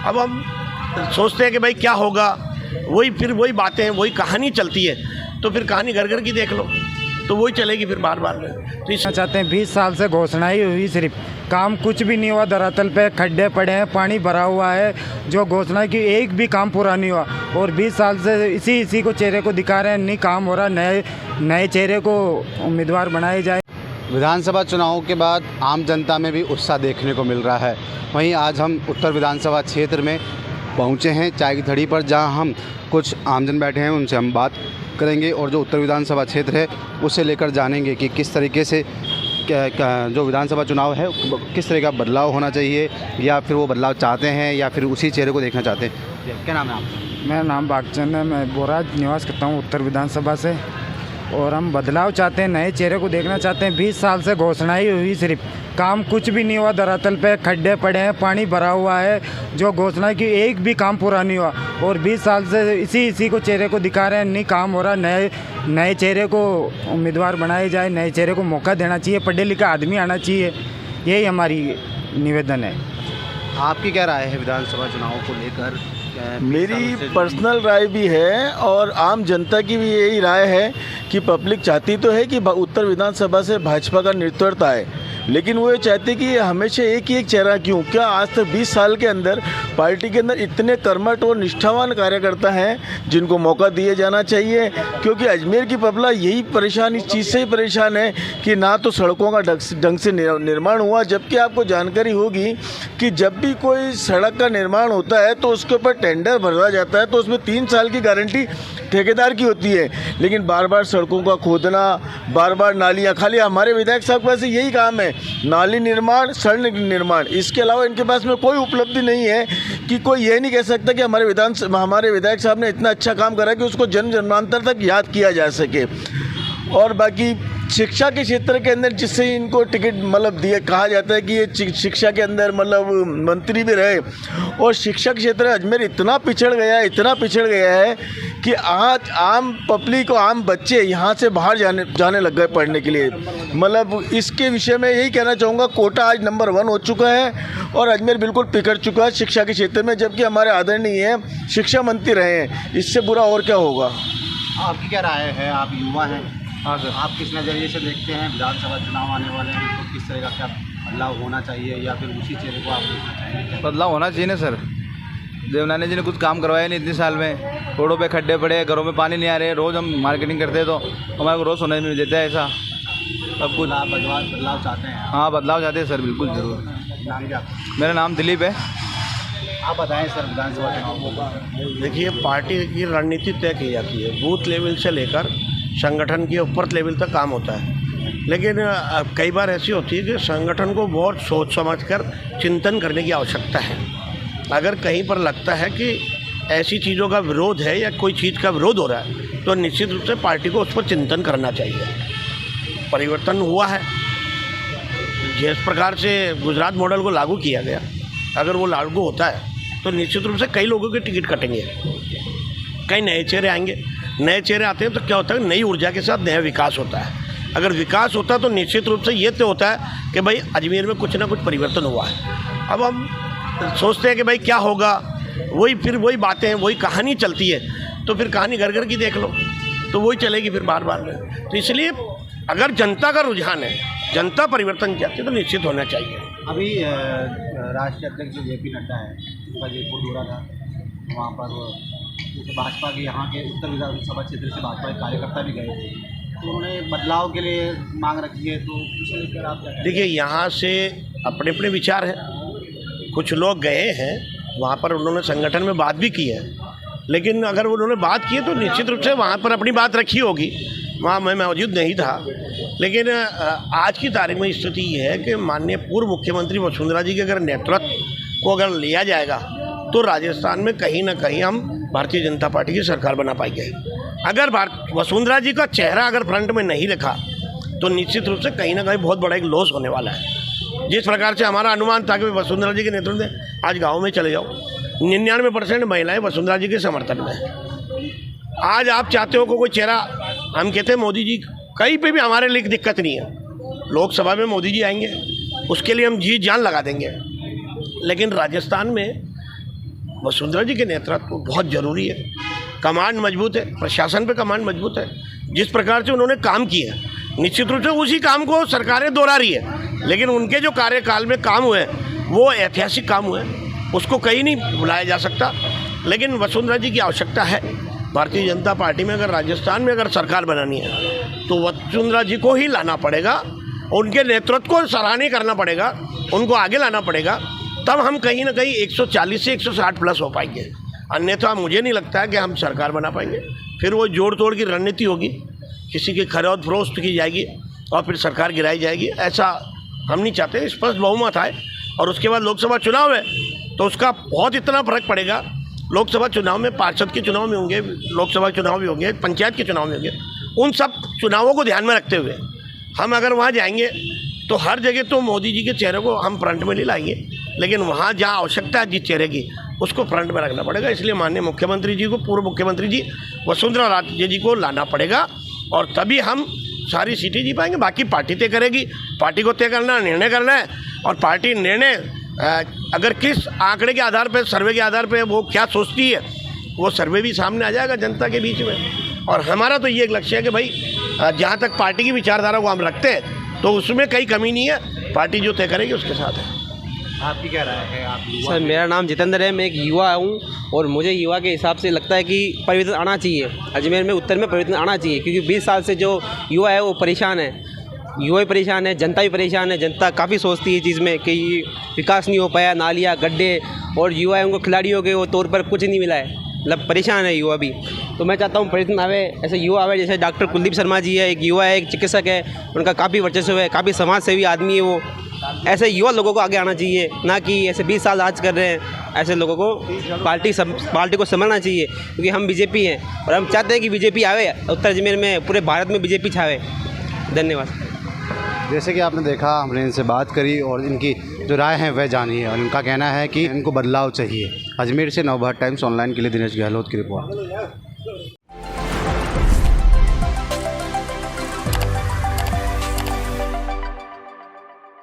अब हम सोचते हैं कि भाई क्या होगा, वही बातें, वही कहानी चलती है, तो फिर कहानी घर घर की देख लो, तो वही चलेगी फिर बार बार। तो इस चाहते हैं 20 साल से घोषणा ही हुई, सिर्फ काम कुछ भी नहीं हुआ। धरातल पे खड्डे पड़े हैं, पानी भरा हुआ है, जो घोषणा की एक भी काम पूरा नहीं हुआ। और 20 साल से इसी को चेहरे को दिखा रहे हैं, नहीं काम हो रहा। नए चेहरे को उम्मीदवार बनाए जाए। विधानसभा चुनाव के बाद आम जनता में भी उत्साह देखने को मिल रहा है। वहीं आज हम उत्तर विधानसभा क्षेत्र में पहुंचे हैं चाय की थड़ी पर, जहां हम कुछ आमजन बैठे हैं, उनसे हम बात करेंगे और जो उत्तर विधानसभा क्षेत्र है उसे लेकर जानेंगे कि किस तरीके से जो विधानसभा चुनाव है किस तरह का बदलाव होना चाहिए, या फिर वो बदलाव चाहते हैं या फिर उसी चेहरे को देखना चाहते हैं। क्या नाम है आपका? मेरा नाम बागचंद है, मैं बोराज निवास करता हूँ उत्तर विधानसभा से। और हम बदलाव चाहते हैं, नए चेहरे को देखना चाहते हैं। 20 साल से घोषणा ही हुई, सिर्फ काम कुछ भी नहीं हुआ। धरातल पे खड्डे पड़े हैं, पानी भरा हुआ है, जो घोषणा की एक भी काम पूरा नहीं हुआ। और 20 साल से इसी को चेहरे को दिखा रहे हैं, नहीं काम हो रहा। नए चेहरे को उम्मीदवार बनाए जाए, नए चेहरे को मौका देना चाहिए, पढ़े लिखा आदमी आना चाहिए, यही हमारी निवेदन है। आपकी क्या राय है विधानसभा चुनाव को लेकर? मेरी पर्सनल राय भी है और आम जनता की भी यही राय है कि पब्लिक चाहती तो है कि उत्तर विधानसभा से भाजपा का नेतृत्व आए, लेकिन वो ये चाहते कि हमेशा एक ही एक चेहरा क्यों। क्या आज तक 20 साल के अंदर पार्टी के अंदर इतने कर्मठ और निष्ठावान कार्यकर्ता हैं जिनको मौका दिए जाना चाहिए, क्योंकि अजमेर की पब्लिक यही परेशान, इस चीज़ से ही परेशान है कि ना तो सड़कों का ढंग से निर्माण हुआ। जबकि आपको जानकारी होगी कि जब भी कोई सड़क का निर्माण होता है तो उसके ऊपर टेंडर भरा जाता है, तो उसमें 3 साल की गारंटी ठेकेदार की होती है, लेकिन बार बार सड़कों का खोदना, बार बार नालियाँ, खाली हमारे विधायक साहब के पास यही काम है, नाली निर्माण, सड़क निर्माण। इसके अलावा इनके पास में कोई उपलब्धि नहीं है कि कोई ये नहीं कह सकता कि हमारे विधायक साहब ने इतना अच्छा काम करा कि उसको जन्म जन्मांतर तक याद किया जा सके। और बाकी शिक्षा के क्षेत्र के अंदर जिससे इनको टिकट मतलब दिए, कहा जाता है कि ये शिक्षा के अंदर मतलब मंत्री भी रहे, और शिक्षा के क्षेत्र अजमेर इतना पिछड़ गया है कि आज आम पब्लिक और आम बच्चे यहाँ से बाहर जाने लग गए पढ़ने के लिए। मतलब इसके विषय में यही कहना चाहूँगा, कोटा आज नंबर 1 हो चुका है और अजमेर बिल्कुल पिछड़ चुका है शिक्षा के क्षेत्र में, जबकि हमारे आदरणीय शिक्षा मंत्री रहे हैं। इससे बुरा और क्या होगा। आपकी क्या राय है? आप युवा हैं, हाँ सर। आप किस नज़रिए से देखते हैं विधानसभा चुनाव आने वाले हैं, तो किस तरह का क्या बदलाव होना चाहिए, या फिर उसी चेहरे को आप देखना चाहेंगे? बदलाव होना चाहिए ना सर। देवनानी जी ने कुछ काम करवाया नहीं इतने साल में, रोडों पे खड्डे पड़े, घरों में पानी नहीं आ रहे। रोज़ हम मार्केटिंग करते हैं तो हमारे को रोज़ सुनने में देता है ऐसा सब कुछ। बदलाव चाहते हैं? हाँ, बदलाव चाहते हैं सर, बिल्कुल ज़रूर। नाम क्या? मेरा नाम दिलीप है। आप बताएं सर, विधानसभा चुनाव को देखिए, पार्टी की रणनीति तय की जाती है, बूथ लेवल से लेकर संगठन के ऊपर लेवल तक काम होता है। लेकिन कई बार ऐसी होती है कि संगठन को बहुत सोच समझकर चिंतन करने की आवश्यकता है। अगर कहीं पर लगता है कि ऐसी चीज़ों का विरोध है या कोई चीज़ का विरोध हो रहा है, तो निश्चित रूप से पार्टी को उस पर चिंतन करना चाहिए। परिवर्तन हुआ है, जिस प्रकार से गुजरात मॉडल को लागू किया गया, अगर वो लागू होता है तो निश्चित रूप से कई लोगों के टिकट कटेंगे, कई नए चेहरे आएंगे। नए चेहरे आते हैं तो क्या होता है, नई ऊर्जा के साथ नया विकास होता है। अगर विकास होता है तो निश्चित रूप से ये तो होता है कि भाई अजमेर में कुछ ना कुछ परिवर्तन हुआ है। अब हम सोचते हैं कि भाई क्या होगा, वही बातें, वही कहानी चलती है, तो फिर कहानी घर घर की देख लो, तो वही चलेगी फिर बार बार। तो इसलिए अगर जनता का रुझान है, जनता परिवर्तन चाहती है, तो निश्चित होना चाहिए। अभी राष्ट्रीय अध्यक्ष जो JP नड्डा है, उनका जयपुर दौरा था, वहाँ पर भाजपा के यहाँ के उत्तर विधानसभा क्षेत्र से भाजपा के कार्यकर्ता भी गए थे, तो उन्होंने बदलाव के लिए मांग रखी है, तो उसे लेकर आप क्या? देखिए, यहाँ से अपने अपने विचार हैं। कुछ लोग गए हैं वहाँ पर, उन्होंने संगठन में बात भी की है, लेकिन अगर उन्होंने बात की है तो निश्चित रूप से वहाँ पर अपनी बात रखी होगी। वहाँ मैं मौजूद नहीं था, लेकिन आज की तारीख में स्थिति ये है कि माननीय पूर्व मुख्यमंत्री वसुंधरा जी के अगर नेतृत्व को अगर लिया जाएगा तो राजस्थान में कहीं ना कहीं हम भारतीय जनता पार्टी की सरकार बना पाएंगे। अगर वसुंधरा जी का चेहरा अगर फ्रंट में नहीं लिखा तो निश्चित रूप से कहीं ना कहीं बहुत बड़ा एक लॉस होने वाला है। जिस प्रकार से हमारा अनुमान था कि वसुंधरा जी के नेतृत्व में, आज गाँव में चले जाओ, 99% महिलाएं वसुंधरा जी के समर्थन में। आज आप चाहते हो कोई चेहरा, हम कहते हैं मोदी जी, कहीं पे भी हमारे लिए दिक्कत नहीं है, लोकसभा में मोदी जी आएंगे, उसके लिए हम जी जान लगा देंगे। लेकिन राजस्थान में वसुंधरा जी के नेतृत्व बहुत ज़रूरी है। कमांड मजबूत है, प्रशासन पे कमांड मजबूत है। जिस प्रकार से उन्होंने काम किया निश्चित रूप से उसी काम को सरकारें दोहरा रही है, लेकिन उनके जो कार्यकाल में काम हुए वो ऐतिहासिक काम हुए, उसको कहीं नहीं बुलाया जा सकता। लेकिन वसुंधरा जी की आवश्यकता है। भारतीय जनता पार्टी में अगर राजस्थान में अगर सरकार बनानी है तो वसुंधरा जी को ही लाना पड़ेगा, उनके नेतृत्व को सराहनीय करना पड़ेगा, उनको आगे लाना पड़ेगा, तब हम कहीं ना कहीं 140 से 160 प्लस हो पाएंगे। अन्यथा मुझे नहीं लगता है कि हम सरकार बना पाएंगे। फिर वो जोड़ तोड़ की रणनीति होगी, किसी की खरीद फरोख्त की जाएगी और फिर सरकार गिराई जाएगी। ऐसा हम नहीं चाहते। स्पष्ट बहुमत आए और उसके बाद लोकसभा चुनाव है तो उसका बहुत इतना फर्क पड़ेगा। लोकसभा चुनाव में पार्षद के चुनाव में होंगे, लोकसभा चुनाव भी होंगे, पंचायत के चुनाव में होंगे। उन सब चुनावों को ध्यान में रखते हुए हम अगर वहाँ जाएंगे तो हर जगह तो मोदी जी के चेहरे को हम फ्रंट में नहीं लाएंगे, लेकिन वहाँ जहाँ आवश्यकता है जिस चेहरे की उसको फ्रंट में रखना पड़ेगा। इसलिए माननीय मुख्यमंत्री जी को, पूर्व मुख्यमंत्री जी वसुंधरा राजे जी को लाना पड़ेगा और तभी हम सारी सीटें जी पाएंगे। बाकी पार्टी तय करेगी, पार्टी को तय करना, निर्णय करना है। और पार्टी निर्णय अगर किस आंकड़े के आधार पर, सर्वे के आधार पर वो क्या सोचती है, वो सर्वे भी सामने आ जाएगा जनता के बीच में। और हमारा तो ये एक लक्ष्य है कि भाई जहाँ तक पार्टी की विचारधारा को हम रखते हैं तो उसमें कहीं कमी नहीं है। पार्टी जो तय करेगी उसके साथ है। आपकी क्या राय है? आप सर, मेरा नाम जितेंद्र है, मैं एक युवा हूँ और मुझे युवा के हिसाब से लगता है कि परिवर्तन आना चाहिए। अजमेर में, उत्तर में परिवर्तन आना चाहिए, क्योंकि 20 साल से जो युवा है वो परेशान है। युवा भी परेशान है, जनता भी परेशान है। जनता काफ़ी सोचती है चीज़ में कि विकास नहीं हो पाया, नालियाँ, गड्ढे, और युवा उनको खिलाड़ियों के वो तौर पर कुछ नहीं मिला है। मतलब परेशान है युवा भी। तो मैं चाहता हूँ परिवर्तन आवे, ऐसे युवा आवे। जैसे डॉक्टर कुलदीप शर्मा जी है, एक युवा है, एक चिकित्सक है, उनका काफ़ी वर्चस्व है, काफ़ी समाज सेवी आदमी है वो। ऐसे युवा लोगों को आगे आना चाहिए, ना कि ऐसे 20 साल राज कर रहे हैं ऐसे लोगों को पार्टी को समझना चाहिए। क्योंकि हम बीजेपी हैं और हम चाहते हैं कि बीजेपी आवे उत्तर अजमेर में, पूरे भारत में बीजेपी छावे। धन्यवाद। जैसे कि आपने देखा, हमने इनसे बात करी और इनकी जो राय है वह जानी है और इनका कहना है कि इनको बदलाव चाहिए। अजमेर से नवभारत टाइम्स ऑनलाइन के लिए दिनेश गहलोत की रिपोर्ट।